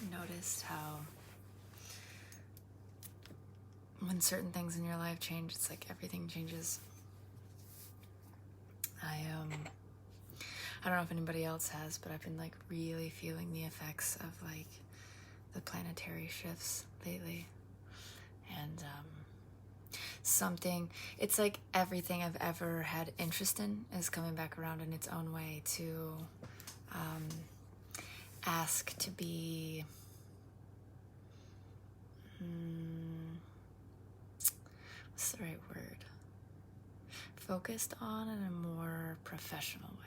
noticed how when certain things in your life change, it's like everything changes. I don't know if anybody else has, but I've been like really feeling the effects of like the planetary shifts lately. And it's like everything I've ever had interest in is coming back around in its own way to ask to be what's the right word? Focused on in a more professional way.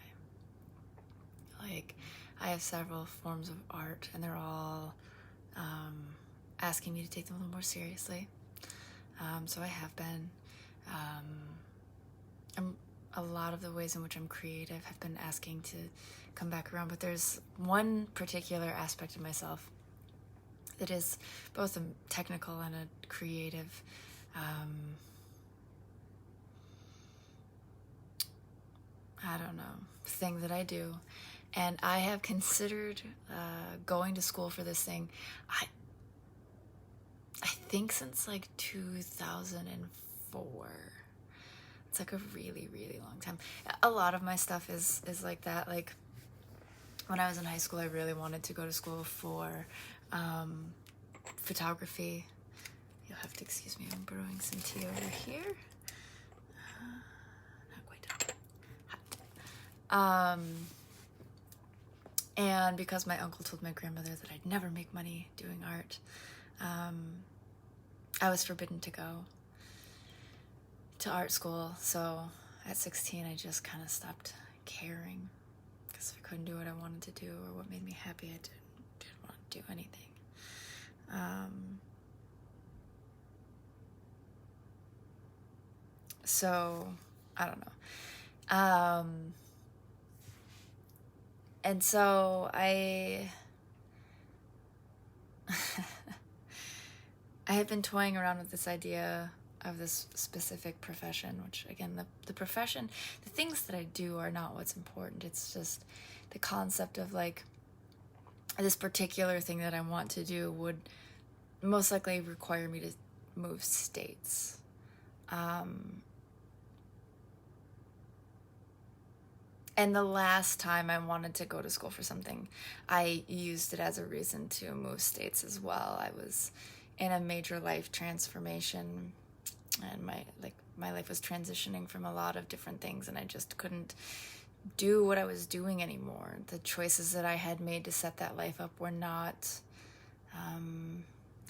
Like, I have several forms of art, and they're all asking me to take them a little more seriously. So I have been. A lot of the ways in which I'm creative have been asking to come back around, but there's one particular aspect of myself that is both a technical and a creative thing that I do. And I have considered going to school for this thing. I think since like 2004. It's like a really, really long time. A lot of my stuff is like that. Like when I was in high school, I really wanted to go to school for photography. You'll have to excuse me, I'm brewing some tea over here. Not quite hot. And because my uncle told my grandmother that I'd never make money doing art, I was forbidden to go to art school. So at 16, I just kind of stopped caring because if I couldn't do what I wanted to do or what made me happy, I didn't want to do anything. So I don't know. And so I have been toying around with this idea of this specific profession, which again, the profession, the things that I do are not what's important. It's just the concept of like this particular thing that I want to do would most likely require me to move states. And the last time I wanted to go to school for something, I used it as a reason to move states as well. I was in a major life transformation, and my life was transitioning from a lot of different things, and I just couldn't do what I was doing anymore. The choices that I had made to set that life up were not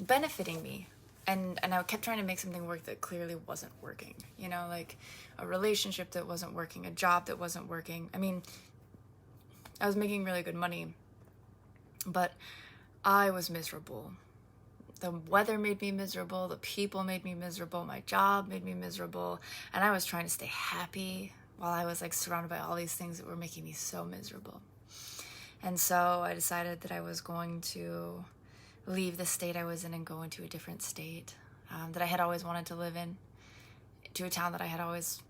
benefiting me. And I kept trying to make something work that clearly wasn't working. You know, like a relationship that wasn't working, a job that wasn't working. I mean, I was making really good money, but I was miserable. The weather made me miserable, the people made me miserable, my job made me miserable, and I was trying to stay happy while I was like surrounded by all these things that were making me so miserable. And so I decided that I was going to leave the state I was in and go into a different state that I had always wanted to live in, to a town that I had always,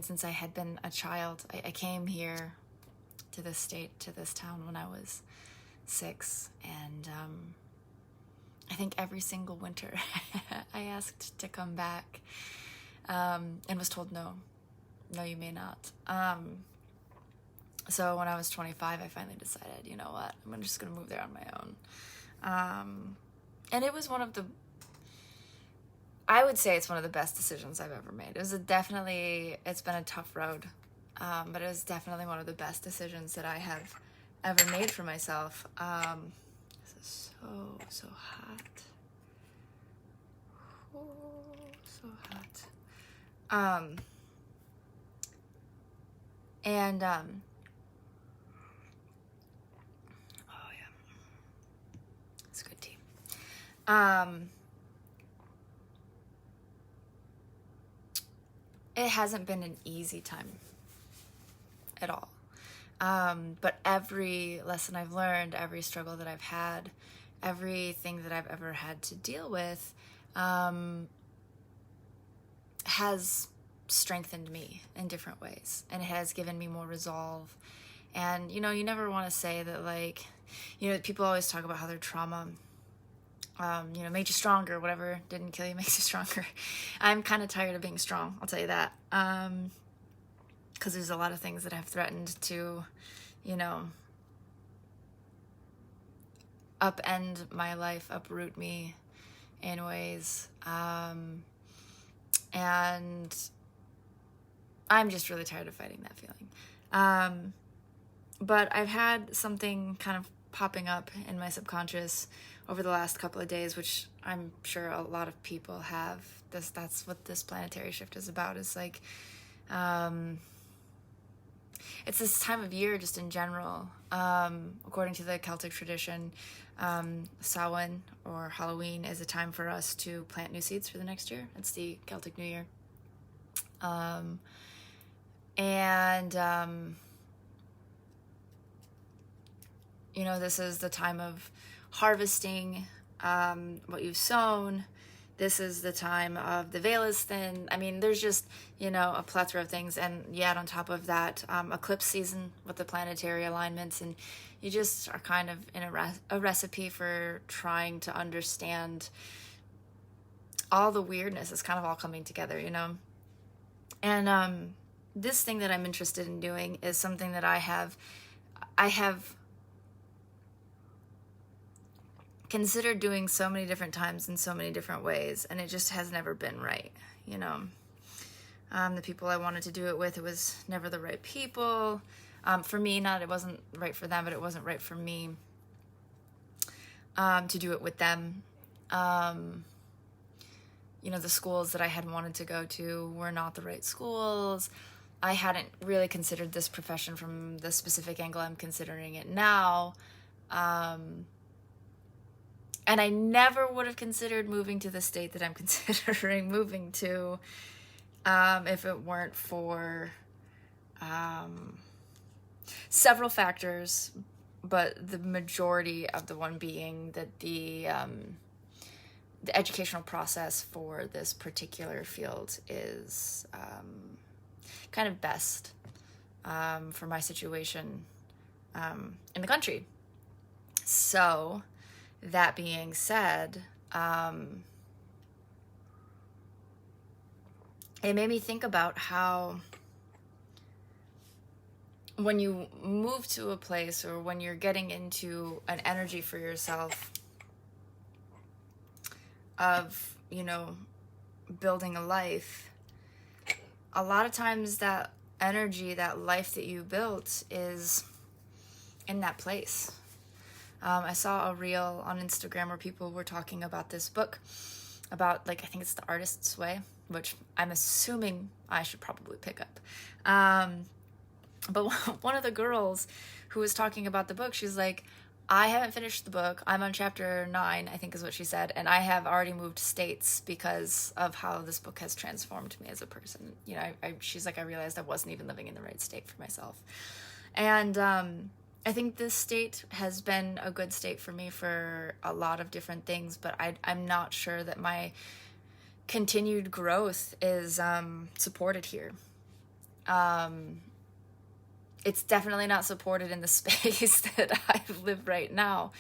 since I had been a child. I came here to this state, to this town when I was 6, and I think every single winter I asked to come back and was told no, you may not. So when I was 25, I finally decided, you know what, I'm just going to move there on my own. And it was I would say it's one of the best decisions I've ever made. It's been a tough road, but it was definitely one of the best decisions that I have ever made for myself. This is so hot. Oh, so hot. Oh yeah. It's good tea. It hasn't been an easy time at all. But every lesson I've learned, every struggle that I've had, everything that I've ever had to deal with, has strengthened me in different ways, and it has given me more resolve. And, you know, you never want to say that, like, you know, people always talk about how their trauma made you stronger, whatever didn't kill you makes you stronger. I'm kind of tired of being strong, I'll tell you that. Because there's a lot of things that have threatened to, upend my life, uproot me in ways. And I'm just really tired of fighting that feeling. But I've had something kind of popping up in my subconscious over the last couple of days, which I'm sure a lot of people have. That's what this planetary shift is about. It's like, it's this time of year just in general. According to the Celtic tradition, Samhain or Halloween is a time for us to plant new seeds for the next year. It's the Celtic New Year. This is the time of harvesting what you've sown. This is the time of the veil is thin. I mean, there's just, a plethora of things. And yet on top of that, eclipse season with the planetary alignments. And you just are kind of in a recipe for trying to understand all the weirdness. It's kind of all coming together, And this thing that I'm interested in doing is something that I have considered doing so many different times in so many different ways, and it just has never been right. The people I wanted to do it with, it was never the right people. For me, it wasn't right for them, but it wasn't right for me to do it with them. The schools that I had wanted to go to were not the right schools. I hadn't really considered this profession from the specific angle I'm considering it now. And I never would have considered moving to the state that I'm considering moving to if it weren't for several factors, but the majority of the one being that the educational process for this particular field is kind of best for my situation in the country. So, that being said, it made me think about how when you move to a place or when you're getting into an energy for yourself of, building a life, a lot of times that energy, that life that you built is in that place. I saw a reel on Instagram where people were talking about this book about, I think it's The Artist's Way, which I'm assuming I should probably pick up. But one of the girls who was talking about the book, she's like, I haven't finished the book. I'm on chapter 9, I think is what she said. And I have already moved states because of how this book has transformed me as a person. She's like, I realized I wasn't even living in the right state for myself. And, I think this state has been a good state for me for a lot of different things, but I'm not sure that my continued growth is supported here. It's definitely not supported in the space that I live right now.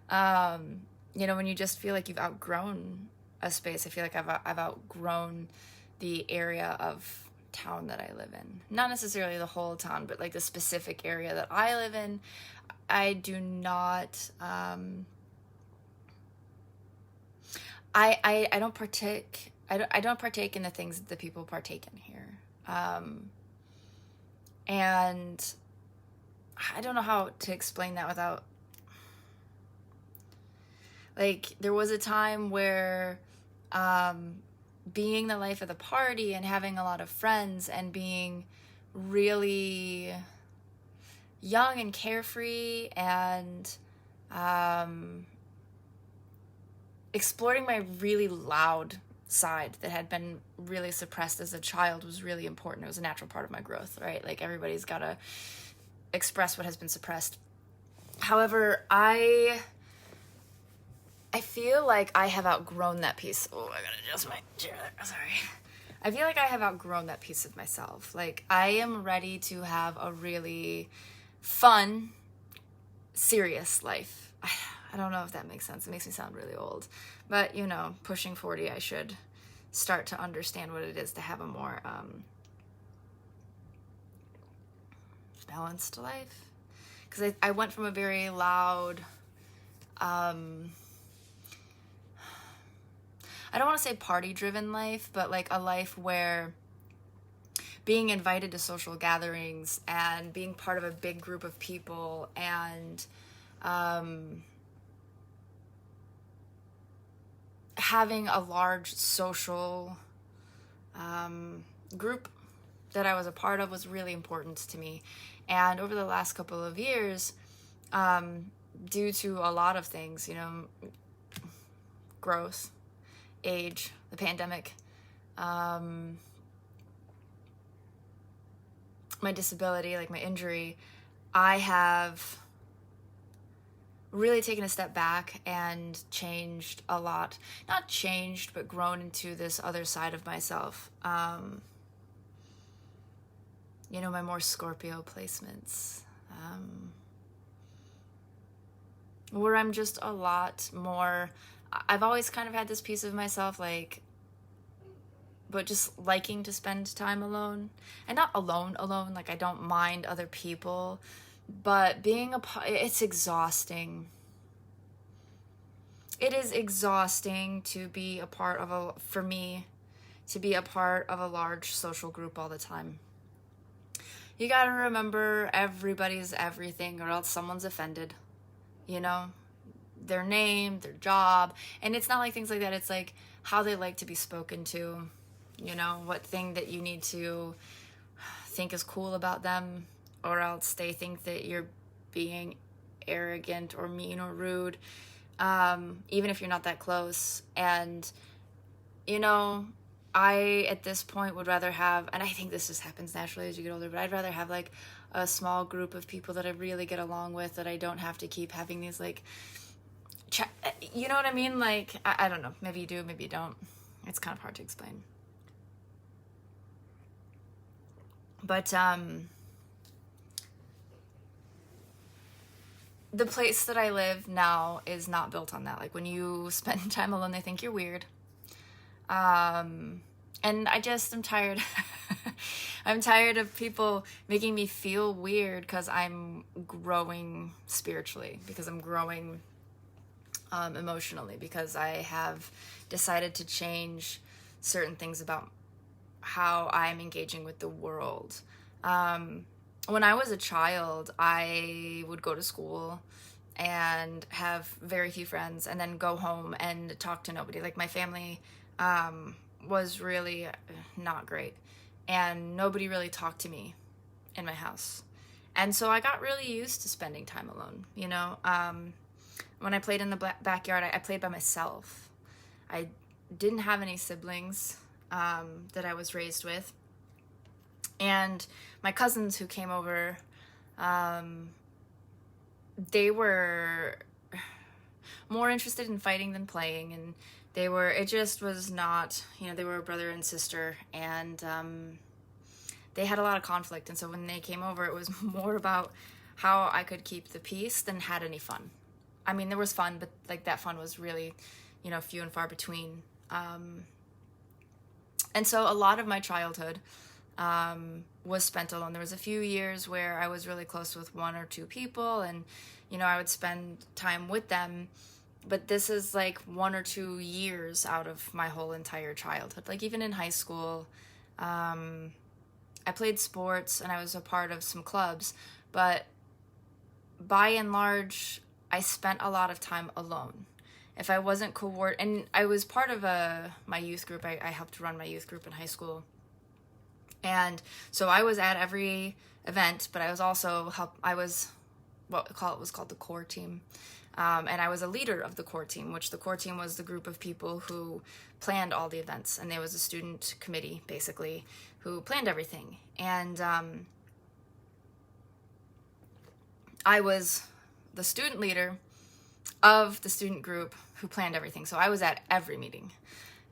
When you just feel like you've outgrown a space, I feel like I've outgrown the area of town that I live in. Not necessarily the whole town, but the specific area that I live in. I do not I don't partake in the things that the people partake in here. And I don't know how to explain that without there was a time where being the life of the party and having a lot of friends and being really young and carefree and exploring my really loud side that had been really suppressed as a child was really important. It was a natural part of my growth, right? Everybody's got to express what has been suppressed. However, I feel like I have outgrown that piece. Oh, I gotta adjust my chair there. Sorry. I feel like I have outgrown that piece of myself. I am ready to have a really fun, serious life. I don't know if that makes sense. It makes me sound really old. But, you know, pushing 40, I should start to understand what it is to have a more balanced life. Because I went from a very loud, I don't want to say party-driven life, but like a life where being invited to social gatherings and being part of a big group of people and having a large social group that I was a part of was really important to me. And over the last couple of years, due to a lot of things, you know, growth, age, the pandemic, my disability, like my injury, I have really taken a step back and changed a lot. Not changed, but grown into this other side of myself. You know, my more Scorpio placements. Where I'm just a lot more... I've always kind of had this piece of myself, like, but just liking to spend time alone. And not alone, like I don't mind other people, but being it's exhausting. It is exhausting to be a part of for me, to be a part of a large social group all the time. You gotta remember everybody's everything or else someone's offended, you know? Their name, their job, and it's not like things like that. It's like how they like to be spoken to, you know, what thing that you need to think is cool about them, or else they think that you're being arrogant or mean or rude, even if you're not that close. And, you know, I, at this point, would rather have, and I think this just happens naturally as you get older, but I'd rather have, like, a small group of people that I really get along with, that I don't have to keep having these, like, you know what I mean? Like, I don't know. Maybe you do, maybe you don't. It's kind of hard to explain. But, the place that I live now is not built on that. Like, when you spend time alone, they think you're weird. And I just am tired. I'm tired of people making me feel weird because I'm growing spiritually, because I'm growing emotionally, because I have decided to change certain things about how I'm engaging with the world. When I was a child, I would go to school and have very few friends and then go home and talk to nobody. Like, my family was really not great, and nobody really talked to me in my house. And so I got really used to spending time alone, you know? When I played in the backyard, I played by myself. I didn't have any siblings that I was raised with. And my cousins who came over, they were more interested in fighting than playing. And it just was not, you know, they were a brother and sister. And they had a lot of conflict. And so when they came over, it was more about how I could keep the peace than had any fun. I mean, there was fun, but like that fun was really, you know, few and far between. And so a lot of my childhood was spent alone. There was a few years where I was really close with one or two people, and, you know, I would spend time with them. But this is like 1 or 2 years out of my whole entire childhood. Like, even in high school, I played sports and I was a part of some clubs, but by and large, I spent a lot of time alone. If I wasn't and I was part of my youth group. I helped run my youth group in high school. And so I was at every event, but I was also it was called the core team. And I was a leader of the core team, which the core team was the group of people who planned all the events. And there was a student committee, basically, who planned everything. And I was the student leader of the student group who planned everything. So I was at every meeting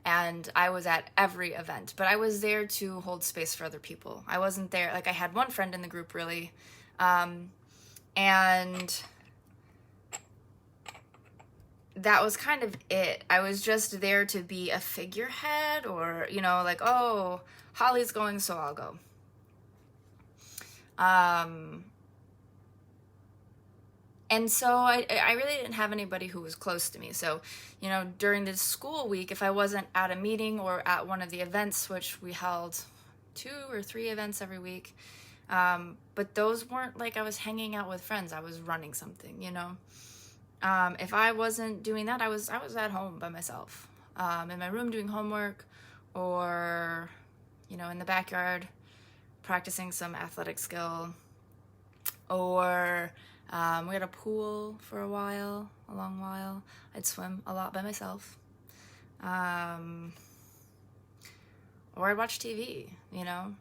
and I was at every event, but I was there to hold space for other people. I wasn't there. Like, I had one friend in the group, really. And that was kind of it. I was just there to be a figurehead, or, you know, like, oh, Holly's going, so I'll go. And so I really didn't have anybody who was close to me. So, you know, during the school week, if I wasn't at a meeting or at one of the events, which we held 2 or 3 events every week, but those weren't like I was hanging out with friends. I was running something, you know. If I wasn't doing that, I was at home by myself, in my room doing homework, or, you know, in the backyard practicing some athletic skill, or we had a pool for a long while. I'd swim a lot by myself, or I'd watch TV, you know.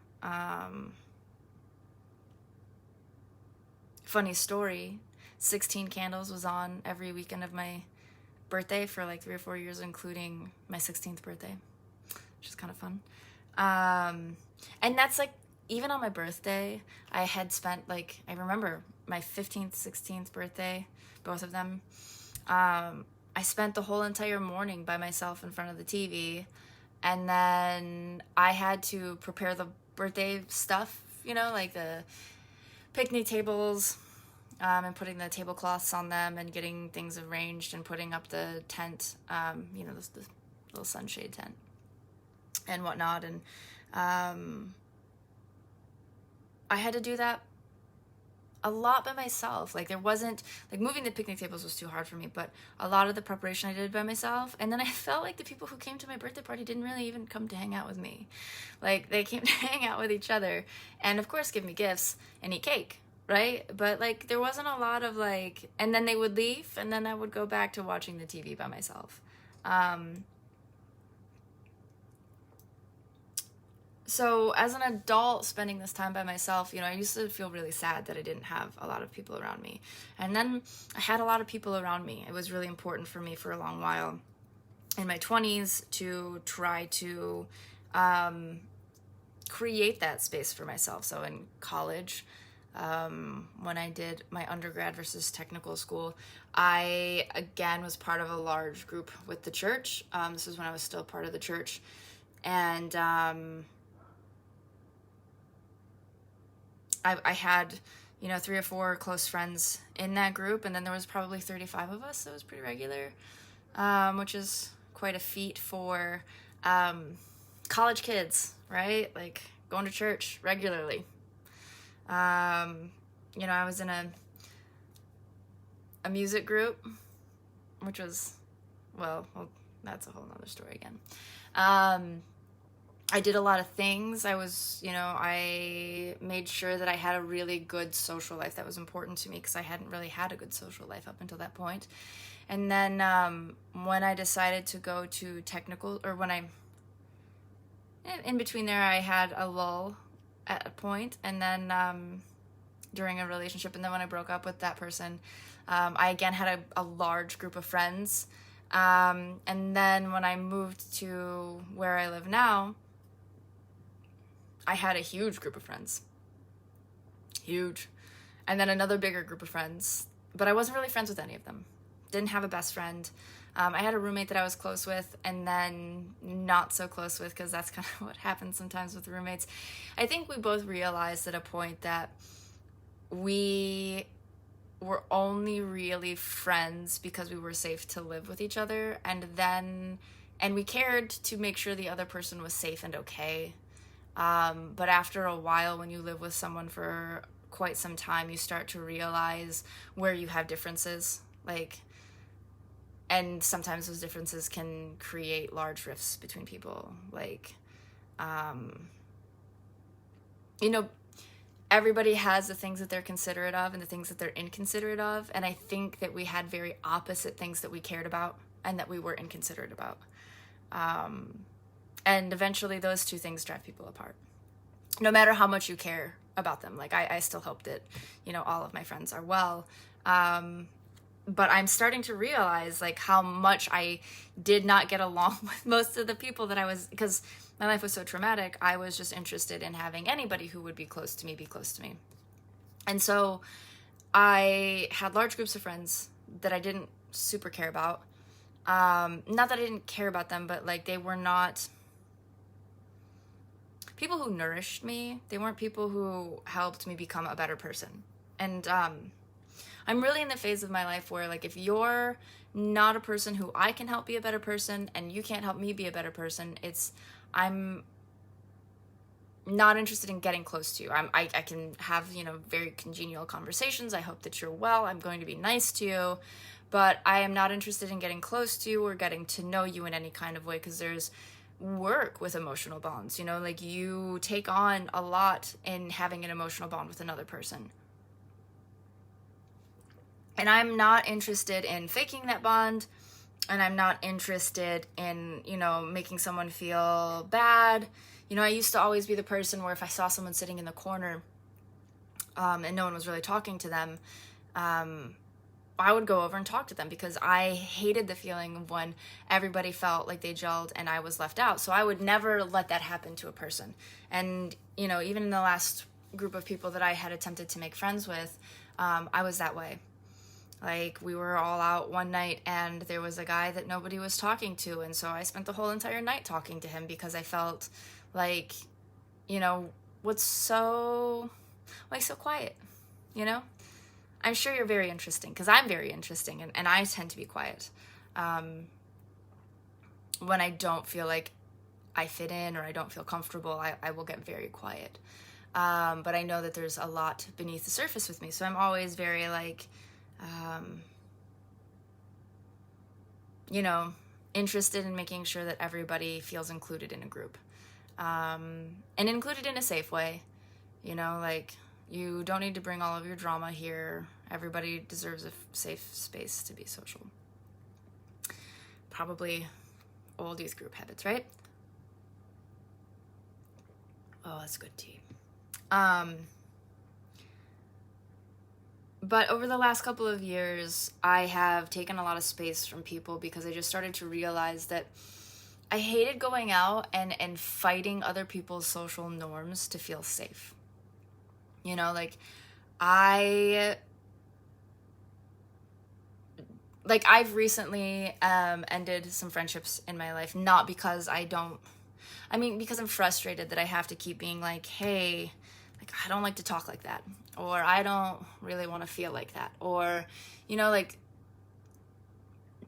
Funny story, 16 Candles was on every weekend of my birthday for like 3 or 4 years, including my 16th birthday, which is kind of fun. And that's like, even on my birthday, I had spent, like, I remember my 15th, 16th birthday, both of them, I spent the whole entire morning by myself in front of the TV, and then I had to prepare the birthday stuff, you know, like the picnic tables, and putting the tablecloths on them, and getting things arranged, and putting up the tent, you know, the little sunshade tent and whatnot, and I had to do that a lot by myself. Like, there wasn't, like, moving the picnic tables was too hard for me, but a lot of the preparation I did by myself. And then I felt like the people who came to my birthday party didn't really even come to hang out with me. Like, they came to hang out with each other, and of course give me gifts and eat cake, right? But, like, there wasn't a lot of, like, and then they would leave, and then I would go back to watching the TV by myself. So as an adult spending this time by myself, you know, I used to feel really sad that I didn't have a lot of people around me. And then I had a lot of people around me. It was really important for me for a long while in my 20s to try to create that space for myself. So in college, when I did my undergrad versus technical school, I, again, was part of a large group with the church. This was when I was still part of the church. And I had, you know, 3 or 4 close friends in that group, and then there was probably 35 of us. So it was pretty regular, which is quite a feat for college kids, right? Like, going to church regularly. You know, I was in a music group, which was, well, that's a whole nother story again. I did a lot of things. I was, you know, I made sure that I had a really good social life. That was important to me because I hadn't really had a good social life up until that point. And then when I decided to go to technical, or when in between there, I had a lull at a point, and then during a relationship, and then when I broke up with that person, I again had a large group of friends. And then when I moved to where I live now, I had a huge group of friends. Huge. And then another bigger group of friends. But I wasn't really friends with any of them. Didn't have a best friend. I had a roommate that I was close with, and then not so close with, because that's kind of what happens sometimes with roommates. I think we both realized at a point that we were only really friends because we were safe to live with each other, and we cared to make sure the other person was safe and okay. But after a while, when you live with someone for quite some time, you start to realize where you have differences, like, and sometimes those differences can create large rifts between people. Like, you know, everybody has the things that they're considerate of and the things that they're inconsiderate of. And I think that we had very opposite things that we cared about and that we were inconsiderate about. And eventually those two things drive people apart, no matter how much you care about them. Like, I still hope that, you know, all of my friends are well. But I'm starting to realize, like, how much I did not get along with most of the people that I was, because my life was so traumatic. I was just interested in having anybody who would be close to me. And so I had large groups of friends that I didn't super care about. Not that I didn't care about them, but like they were not people who nourished me. They weren't people who helped me become a better person. And I'm really in the phase of my life where, like, if you're not a person who I can help be a better person and you can't help me be a better person, I'm not interested in getting close to you. I can have, very congenial conversations. I hope that you're well. I'm going to be nice to you, but I am not interested in getting close to you or getting to know you in any kind of way, because there's work with emotional bonds. Like, you take on a lot in having an emotional bond with another person. And I'm not interested in faking that bond, and I'm not interested in, making someone feel bad. I used to always be the person where if I saw someone sitting in the corner and no one was really talking to them, I would go over and talk to them, because I hated the feeling of when everybody felt like they gelled and I was left out. So I would never let that happen to a person. And, even in the last group of people that I had attempted to make friends with, I was that way. Like, we were all out one night and there was a guy that nobody was talking to. And so I spent the whole entire night talking to him, because I felt like, what's so quiet, I'm sure you're very interesting, because I'm very interesting, and I tend to be quiet. When I don't feel like I fit in or I don't feel comfortable, I will get very quiet. But I know that there's a lot beneath the surface with me, so I'm always very interested in making sure that everybody feels included in a group. And included in a safe way. You don't need to bring all of your drama here. Everybody deserves a safe space to be social. Probably old youth group habits, right? Oh, that's good tea. But over the last couple of years, I have taken a lot of space from people, because I just started to realize that I hated going out and fighting other people's social norms to feel safe. I've recently ended some friendships in my life, not because because I'm frustrated that I have to keep being like, hey, I don't like to talk like that, or I don't really want to feel like that, or,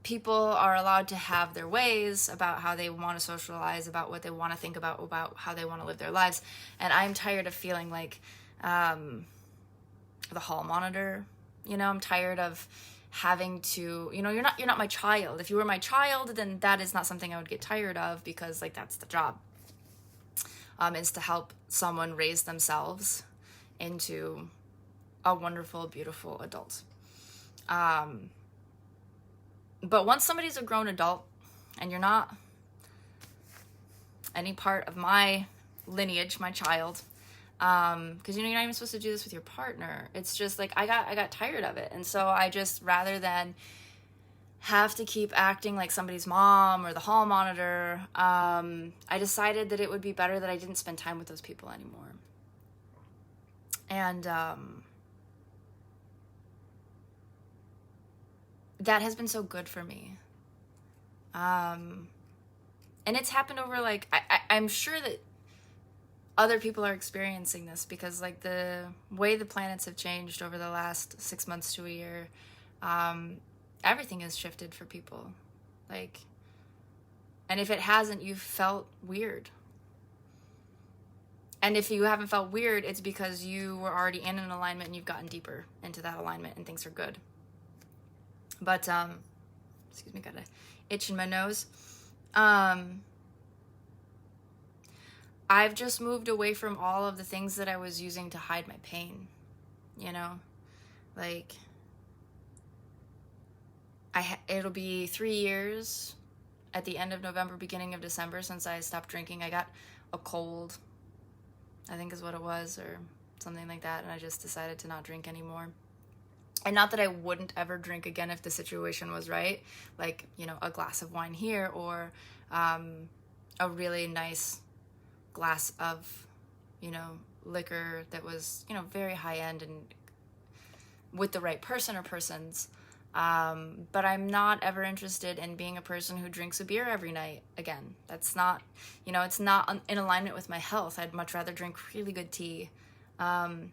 people are allowed to have their ways about how they want to socialize, about what they want to think about how they want to live their lives. And I'm tired of feeling like the hall monitor. I'm tired of having to, you're not my child. If you were my child, then that is not something I would get tired of, because that's the job, is to help someone raise themselves into a wonderful, beautiful adult. But once somebody's a grown adult and you're not any part of my lineage, my child, because you're not even supposed to do this with your partner. It's just like I got tired of it. And so I just, rather than have to keep acting like somebody's mom or the hall monitor, I decided that it would be better that I didn't spend time with those people anymore. And that has been so good for me. And it's happened over I'm sure that other people are experiencing this, because the way the planets have changed over the last 6 months to a year, everything has shifted for people. And if it hasn't, you've felt weird. And if you haven't felt weird, it's because you were already in an alignment and you've gotten deeper into that alignment and things are good. But, excuse me, got an itch in my nose. I've just moved away from all of the things that I was using to hide my pain, it'll be 3 years at the end of November, beginning of December, since I stopped drinking. I got a cold, I think is what it was, or something like that, and I just decided to not drink anymore. And not that I wouldn't ever drink again if the situation was right, a glass of wine here, or a really nice glass of, liquor that was, very high end and with the right person or persons. But I'm not ever interested in being a person who drinks a beer every night again. That's not, it's not in alignment with my health. I'd much rather drink really good tea. I'd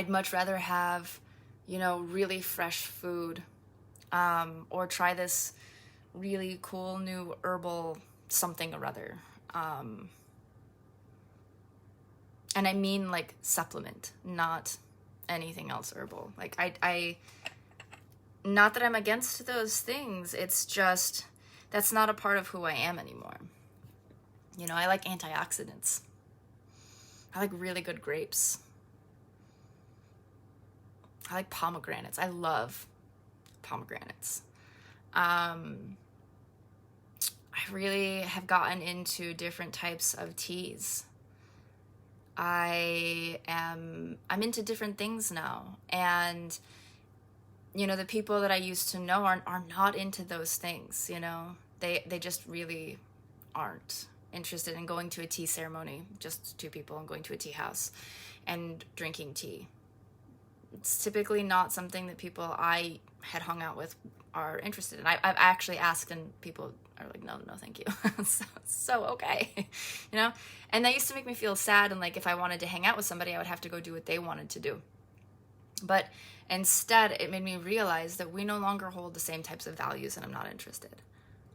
much rather have, really fresh food, or try this really cool new herbal something or other. And I mean like supplement, not anything else herbal. Like I not that I'm against those things, it's just that's not a part of who I am anymore. I like antioxidants. I like really good grapes. I like pomegranates. I love pomegranates. I really have gotten into different types of teas. I'm into different things now. And, the people that I used to know are not into those things, They just really aren't interested in going to a tea ceremony, just two people, and going to a tea house and drinking tea. It's typically not something that people I had hung out with are interested in. I've actually asked, and people are like, no, thank you. so okay, And that used to make me feel sad, and like if I wanted to hang out with somebody, I would have to go do what they wanted to do. But instead, it made me realize that we no longer hold the same types of values, and I'm not interested.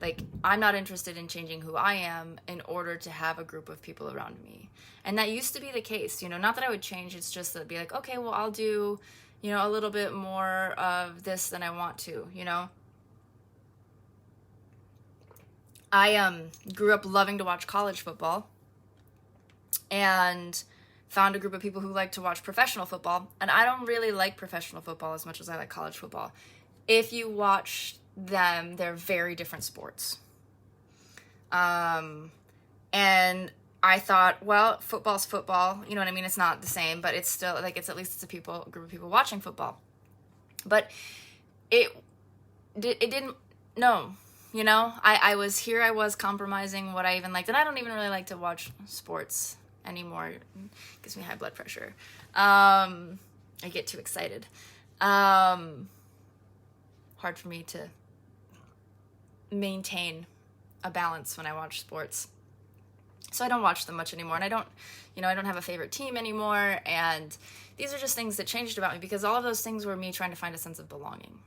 Like, I'm not interested in changing who I am in order to have a group of people around me. And that used to be the case, not that I would change, it's just that it'd be like, okay, well, I'll do, a little bit more of this than I want to, I grew up loving to watch college football and found a group of people who like to watch professional football. And I don't really like professional football as much as I like college football. If you watch them, they're very different sports. And I thought, well, football's football, you know what I mean? It's not the same, but it's still like, it's at least a group of people watching football. But it didn't, no, I was compromising what I even liked. And I don't even really like to watch sports anymore. It gives me high blood pressure. I get too excited. Hard for me to maintain a balance when I watch sports. So I don't watch them much anymore, and I don't have a favorite team anymore, and these are just things that changed about me, because all of those things were me trying to find a sense of belonging.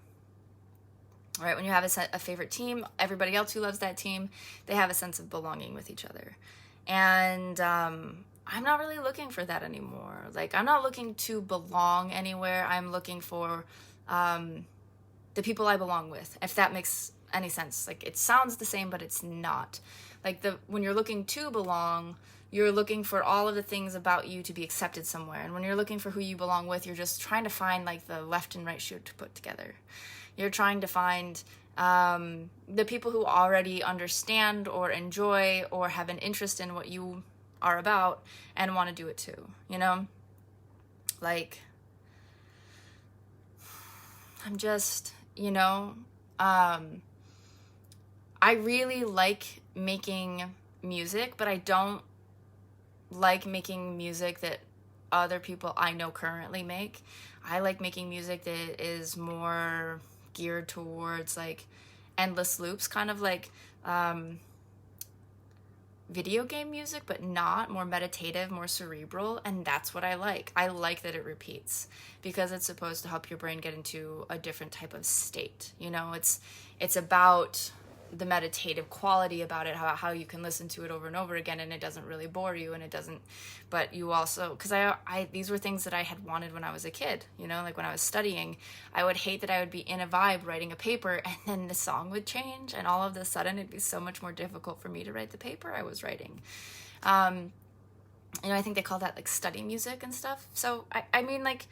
All right, when you have a favorite team, everybody else who loves that team, they have a sense of belonging with each other. And I'm not really looking for that anymore. Like, I'm not looking to belong anywhere. I'm looking for the people I belong with, if that makes any sense. Like, it sounds the same, but it's not. Like, when you're looking to belong, you're looking for all of the things about you to be accepted somewhere. And when you're looking for who you belong with, you're just trying to find like the left and right shoe to put together. You're trying to find the people who already understand or enjoy or have an interest in what you are about and want to do it too, Like, I'm just, I really like making music, but I don't like making music that other people I know currently make. I like making music that is more geared towards like endless loops, kind of like video game music, but not more meditative, more cerebral. And that's what I like. I like that it repeats, because it's supposed to help your brain get into a different type of state. It's about the meditative quality about it, how you can listen to it over and over again, and it doesn't really bore you, and it doesn't, but you also, because I these were things that I had wanted when I was a kid, like when I was studying, I would hate that I would be in a vibe writing a paper, and then the song would change, and all of a sudden it'd be so much more difficult for me to write the paper I was writing. I think they call that like study music and stuff. So I mean, like,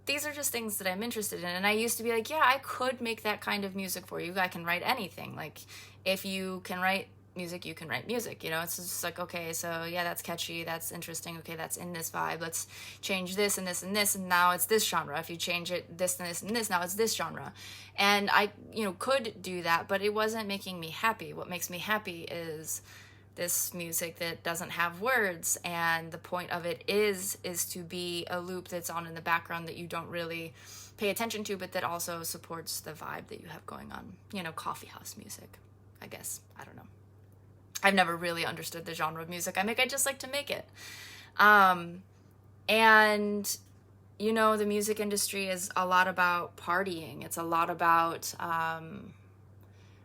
these are just things that I'm interested in. And I used to be like, yeah, I could make that kind of music for you. I can write anything. Like, if you can write music, you can write music. It's just like, okay, so yeah, that's catchy. That's interesting. Okay, that's in this vibe. Let's change this and this and this. And now it's this genre. If you change it, this and this and this, now it's this genre. And I, could do that, but it wasn't making me happy. What makes me happy is this music that doesn't have words, and the point of it is to be a loop that's on in the background that you don't really pay attention to, but that also supports the vibe that you have going on. You know, coffee house music, I guess. I don't know. I've never really understood the genre of music I make. I just like to make it. And, you know, the music industry is a lot about partying. It's a lot about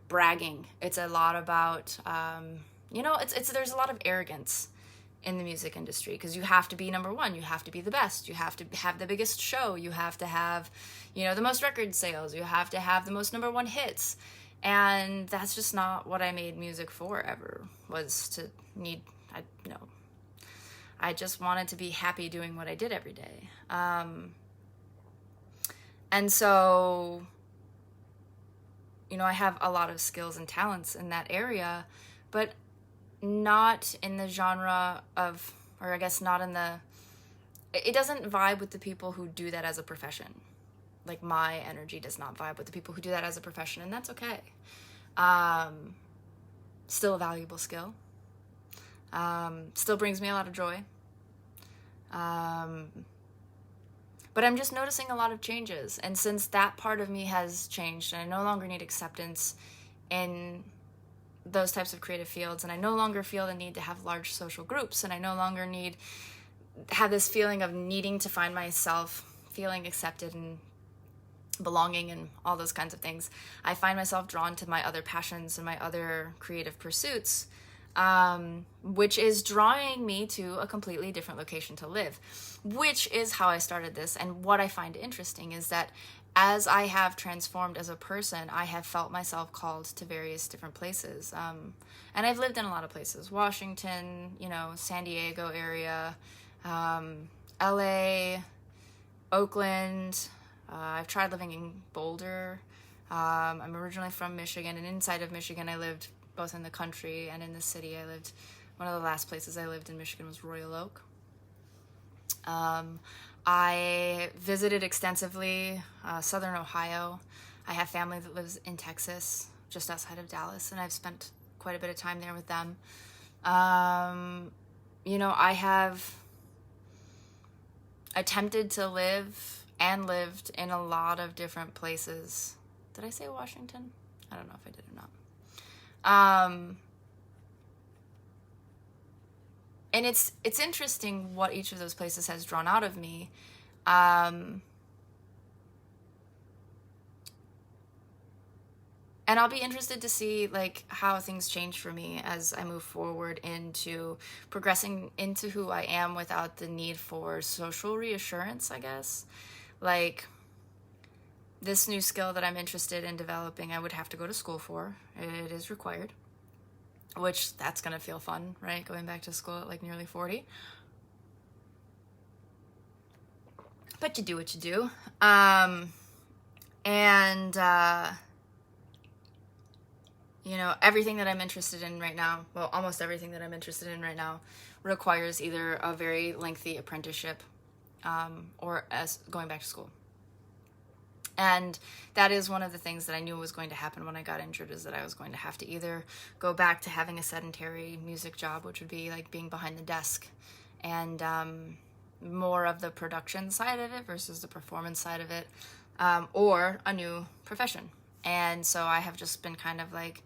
bragging. It's a lot about, you know, there's a lot of arrogance in the music industry, because you have to be number one, you have to be the best, you have to have the biggest show, you have to have, you know, the most record sales, you have to have the most number one hits. And that's just not what I made music for ever, was to need, I just wanted to be happy doing what I did every day. And so, you know, I have a lot of skills and talents in that area, but not in the genre of, or I guess not in the, it doesn't vibe with the people who do that as a profession. Like, my energy does not vibe with the people who do that as a profession, and that's okay. Still a valuable skill. Still brings me a lot of joy. But I'm just noticing a lot of changes. And since that part of me has changed, and I no longer need acceptance in those types of creative fields, and I no longer feel the need to have large social groups, and I no longer have this feeling of needing to find myself feeling accepted and belonging and all those kinds of things, I find myself drawn to my other passions and my other creative pursuits, which is drawing me to a completely different location to live, which is how I started this. And what I find interesting is that as I have transformed as a person, I have felt myself called to various different places. And I've lived in a lot of places: Washington, you know, San Diego area, LA, Oakland. I've tried living in Boulder. I'm originally from Michigan, and inside of Michigan, I lived both in the country and in the city. One of the last places I lived in Michigan was Royal Oak. I visited extensively southern Ohio. I have family that lives in Texas, just outside of Dallas, and I've spent quite a bit of time there with them. You know, I have attempted to live and lived in a lot of different places. Did I say Washington? I don't know if I did or not. And it's interesting what each of those places has drawn out of me. And I'll be interested to see, like, how things change for me as I move forward into progressing into who I am without the need for social reassurance, I guess. Like, this new skill that I'm interested in developing, I would have to go to school for. It is required. Which, that's going to feel fun, right? Going back to school at, like, nearly 40. But you do what you do. You know, everything that I'm interested in right now, well, almost everything that I'm interested in right now, requires either a very lengthy apprenticeship or going back to school. And that is one of the things that I knew was going to happen when I got injured, is that I was going to have to either go back to having a sedentary music job, which would be like being behind the desk, and more of the production side of it versus the performance side of it, or a new profession. And so I have just been kind of like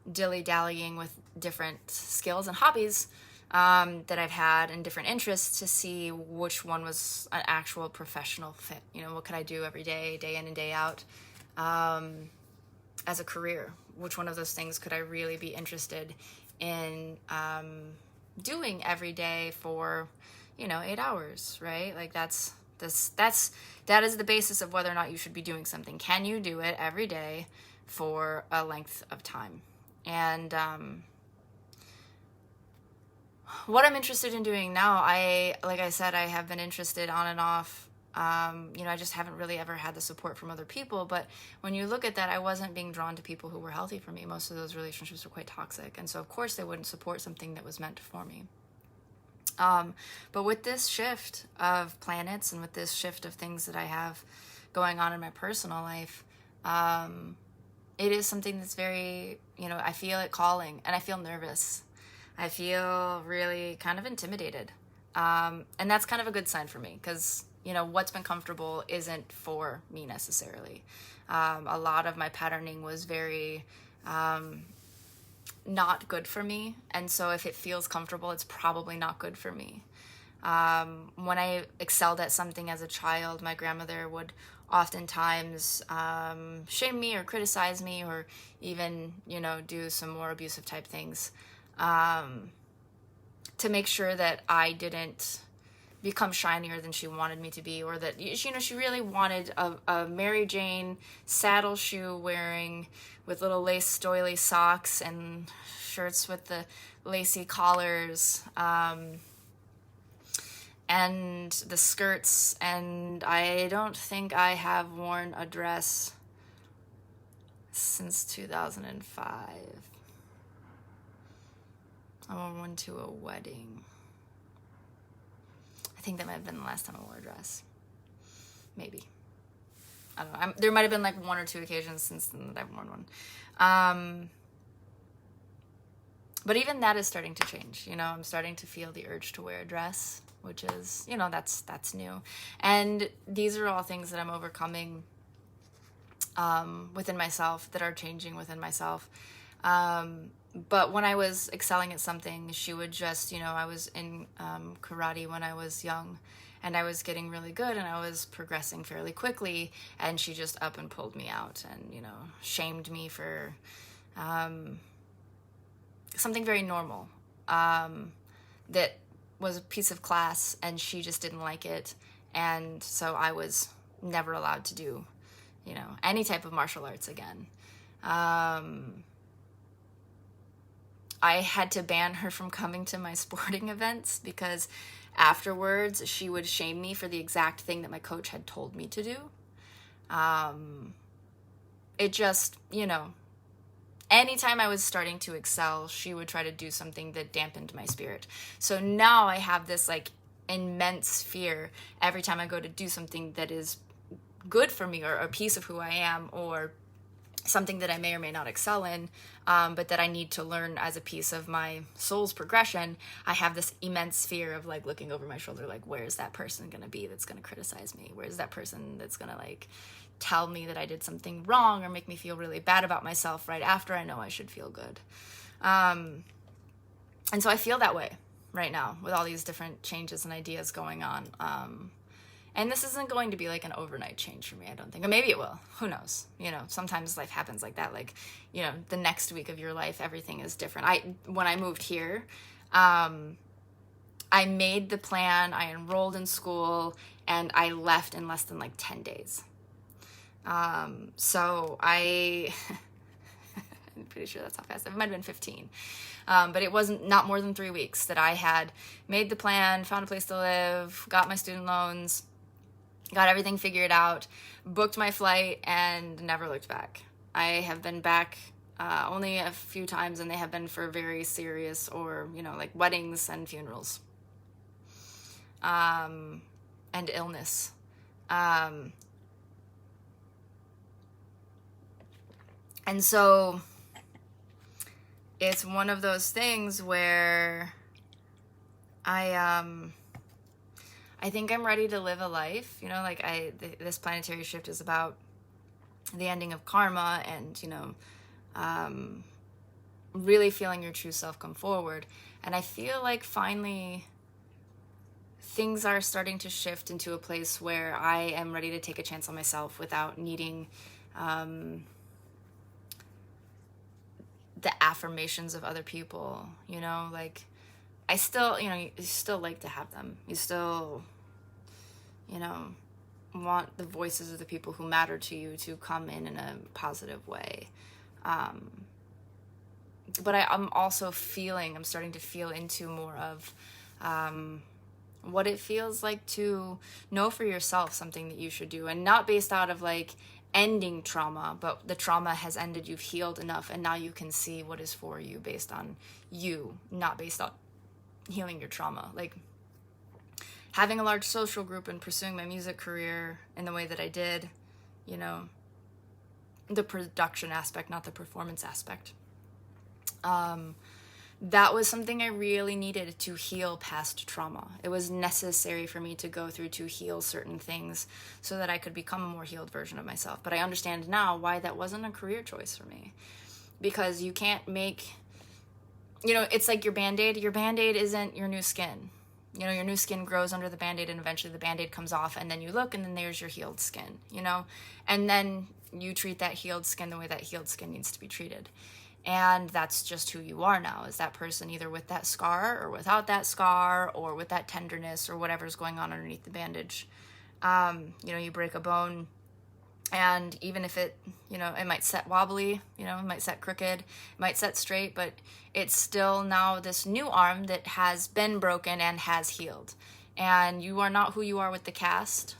dilly-dallying with different skills and hobbies that I've had and different interests to see which one was an actual professional fit. You know, what could I do every day, day in and day out, as a career? Which one of those things could I really be interested in doing every day for, 8 hours, right? Like that is the basis of whether or not you should be doing something. Can you do it every day for a length of time? And what I'm interested in doing now, like I said, I have been interested on and off. I just haven't really ever had the support from other people. But when you look at that, I wasn't being drawn to people who were healthy for me. Most of those relationships were quite toxic. And so, of course, they wouldn't support something that was meant for me. But with this shift of planets and with this shift of things that I have going on in my personal life, it is something that's very, I feel it calling, and I feel nervous. I feel really kind of intimidated. And that's kind of a good sign for me because, you know, what's been comfortable isn't for me necessarily. A lot of my patterning was very not good for me. And so if it feels comfortable, it's probably not good for me. When I excelled at something as a child, my grandmother would oftentimes shame me or criticize me or even, you know, do some more abusive type things to make sure that I didn't become shinier than she wanted me to be, or that, you know, she really wanted a Mary Jane saddle shoe wearing with little lace doily socks and shirts with the lacy collars, and the skirts, and I don't think I have worn a dress since 2005. I wore one to a wedding. I think that might have been the last time I wore a dress. Maybe. I don't know. There might have been like one or two occasions since then that I've worn one. But even that is starting to change. You know, I'm starting to feel the urge to wear a dress, which is, you know, that's new. And these are all things that I'm overcoming within myself, that are changing within myself. But when I was excelling at something, she would just, you know, I was in karate when I was young, and I was getting really good, and I was progressing fairly quickly, and she just up and pulled me out and, you know, shamed me for something very normal that was a piece of class, and she just didn't like it. And so I was never allowed to do, you know, any type of martial arts again. I had to ban her from coming to my sporting events because afterwards she would shame me for the exact thing that my coach had told me to do. It just, you know, anytime I was starting to excel, she would try to do something that dampened my spirit. So now I have this like immense fear every time I go to do something that is good for me, or a piece of who I am, or something that I may or may not excel in, but that I need to learn as a piece of my soul's progression. I have this immense fear of like looking over my shoulder, like, where's that person going to be that's going to criticize me? Where's that person that's going to like tell me that I did something wrong or make me feel really bad about myself right after I know I should feel good? And so I feel that way right now with all these different changes and ideas going on. And this isn't going to be like an overnight change for me, I don't think. Or maybe it will. Who knows? You know, sometimes life happens like that. Like, you know, the next week of your life, everything is different. When I moved here, I made the plan, I enrolled in school, and I left in less than like 10 days. So I'm pretty sure that's how fast. It might have been 15. But it wasn't not more than 3 weeks that I had made the plan, found a place to live, got my student loans, got everything figured out, booked my flight, and never looked back. I have been back only a few times, and they have been for very serious or, you know, like weddings and funerals, and illness. And so it's one of those things where I think I'm ready to live a life, you know, like this planetary shift is about the ending of karma and, you know, really feeling your true self come forward. And I feel like finally things are starting to shift into a place where I am ready to take a chance on myself without needing the affirmations of other people, you know, like I still, you know, you still like to have them. You still, you know, want the voices of the people who matter to you to come in a positive way. But I'm also I'm starting to feel into more of what it feels like to know for yourself something that you should do, and not based out of like ending trauma, but the trauma has ended, you've healed enough, and now you can see what is for you based on you, not based on healing your trauma. Like having a large social group and pursuing my music career in the way that I did, you know, the production aspect, not the performance aspect. that was something I really needed to heal past trauma. It was necessary for me to go through to heal certain things so that I could become a more healed version of myself. But I understand now why that wasn't a career choice for me. Because you can't make, it's like your Band-Aid. Your Band-Aid isn't your new skin. Your new skin grows under the Band-Aid, and eventually the Band-Aid comes off, and then you look, and then there's your healed skin, And then you treat that healed skin the way that healed skin needs to be treated. And that's just who you are now, is that person either with that scar or without that scar or with that tenderness or whatever's going on underneath the bandage. You break a bone, and even if it, it might set wobbly, it might set crooked, it might set straight, but it's still now this new arm that has been broken and has healed. And you are not who you are with the cast.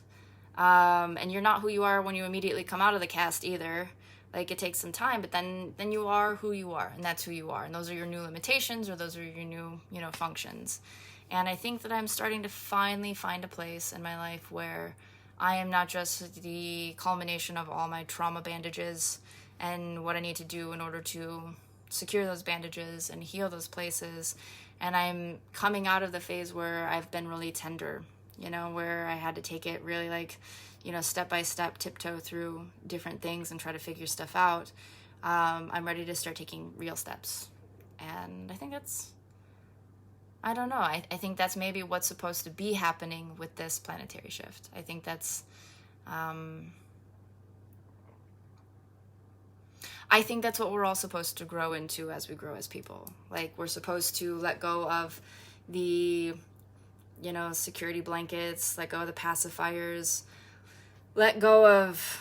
And you're not who you are when you immediately come out of the cast either. Like, it takes some time, but then you are who you are, and that's who you are. And those are your new limitations, or those are your new, functions. And I think that I'm starting to finally find a place in my life where I am not just the culmination of all my trauma bandages and what I need to do in order to secure those bandages and heal those places. And I'm coming out of the phase where I've been really tender, where I had to take it really step by step, tiptoe through different things and try to figure stuff out. I'm ready to start taking real steps. And I think I don't know. I think that's maybe what's supposed to be happening with this planetary shift. I think that's, what we're all supposed to grow into as we grow as people. Like, we're supposed to let go of the, security blankets, let go of the pacifiers, let go of,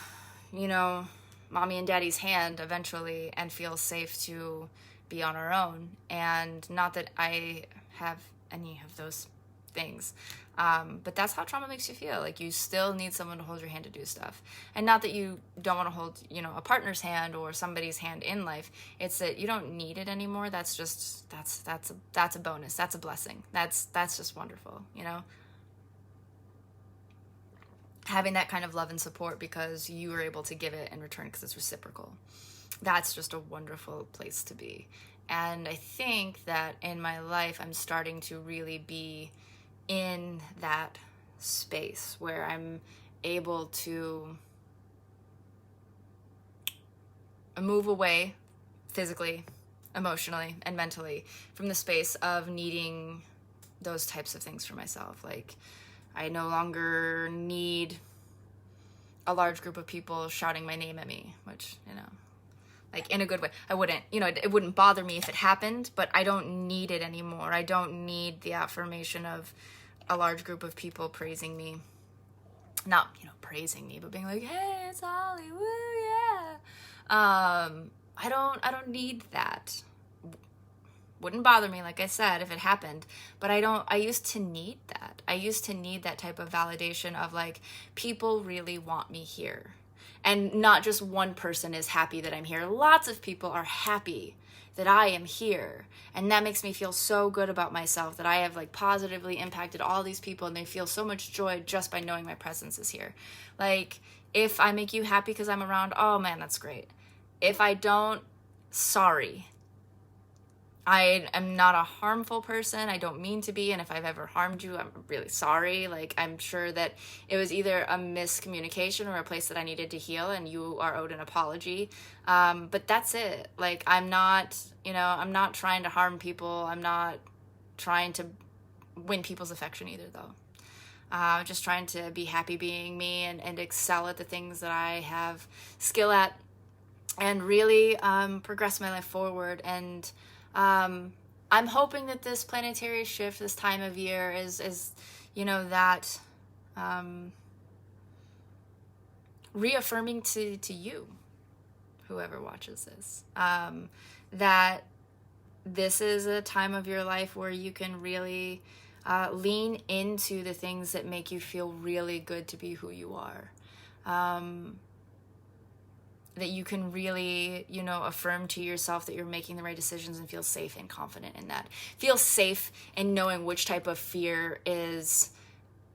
mommy and daddy's hand eventually, and feel safe to be on our own. And not that I have any of those things, but that's how trauma makes you feel. Like, you still need someone to hold your hand to do stuff. And not that you don't want to hold, a partner's hand or somebody's hand in life. It's that you don't need it anymore. That's a bonus. That's a blessing. That's just wonderful, Having that kind of love and support because you are able to give it in return because it's reciprocal. That's just a wonderful place to be. And I think that in my life, I'm starting to really be in that space where I'm able to move away physically, emotionally, and mentally from the space of needing those types of things for myself. Like, I no longer need a large group of people shouting my name at me, which, like, in a good way. I wouldn't, it wouldn't bother me if it happened, but I don't need it anymore. I don't need the affirmation of a large group of people praising me. Not, praising me, but being like, hey, it's Holly, woo, yeah. I don't need that. Wouldn't bother me, like I said, if it happened, but I used to need that. I used to need that type of validation of, like, people really want me here. And not just one person is happy that I'm here. Lots of people are happy that I am here. And that makes me feel so good about myself, that I have, like, positively impacted all these people, and they feel so much joy just by knowing my presence is here. Like, if I make you happy because I'm around, oh man, that's great. If I don't, sorry. I am not a harmful person. I don't mean to be. And if I've ever harmed you, I'm really sorry. Like, I'm sure that it was either a miscommunication or a place that I needed to heal, and you are owed an apology. But that's it. Like, I'm not trying to harm people. I'm not trying to win people's affection either, though. Just trying to be happy being me and excel at the things that I have skill at, and really progress my life forward. And I'm hoping that this planetary shift, this time of year, is that reaffirming to you, whoever watches this, that this is a time of your life where you can really lean into the things that make you feel really good to be who you are. That you can really, affirm to yourself that you're making the right decisions and feel safe and confident in that. Feel safe in knowing which type of fear is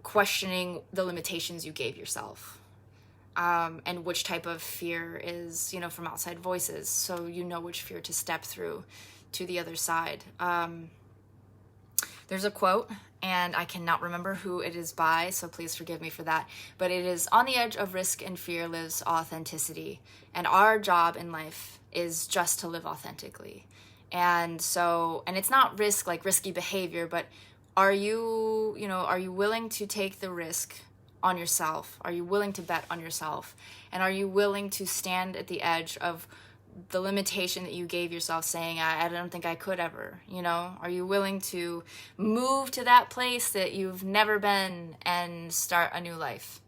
questioning the limitations you gave yourself. And which type of fear is, from outside voices. So you know which fear to step through to the other side. There's a quote, and I cannot remember who it is by, so please forgive me for that. But it is, "On the edge of risk and fear lives authenticity." And our job in life is just to live authentically. And so, and it's not risk like risky behavior, but are you willing to take the risk on yourself? Are you willing to bet on yourself? And are you willing to stand at the edge of the limitation that you gave yourself, saying, I don't think I could ever, Are you willing to move to that place that you've never been and start a new life?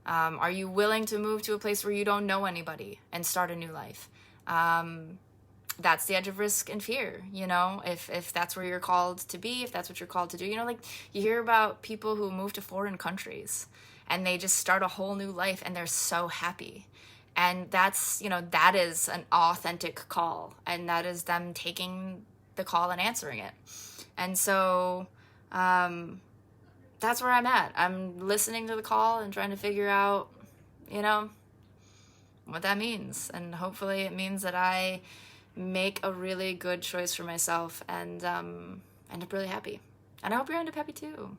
Are you willing to move to a place where you don't know anybody and start a new life? That's the edge of risk and fear, if that's where you're called to be, if that's what you're called to do. Like you hear about people who move to foreign countries and they just start a whole new life and they're so happy. And that's, that is an authentic call, and that is them taking the call and answering it. And so that's where I'm at. I'm listening to the call and trying to figure out, what that means. And hopefully it means that I make a really good choice for myself and end up really happy. And I hope you end up happy too.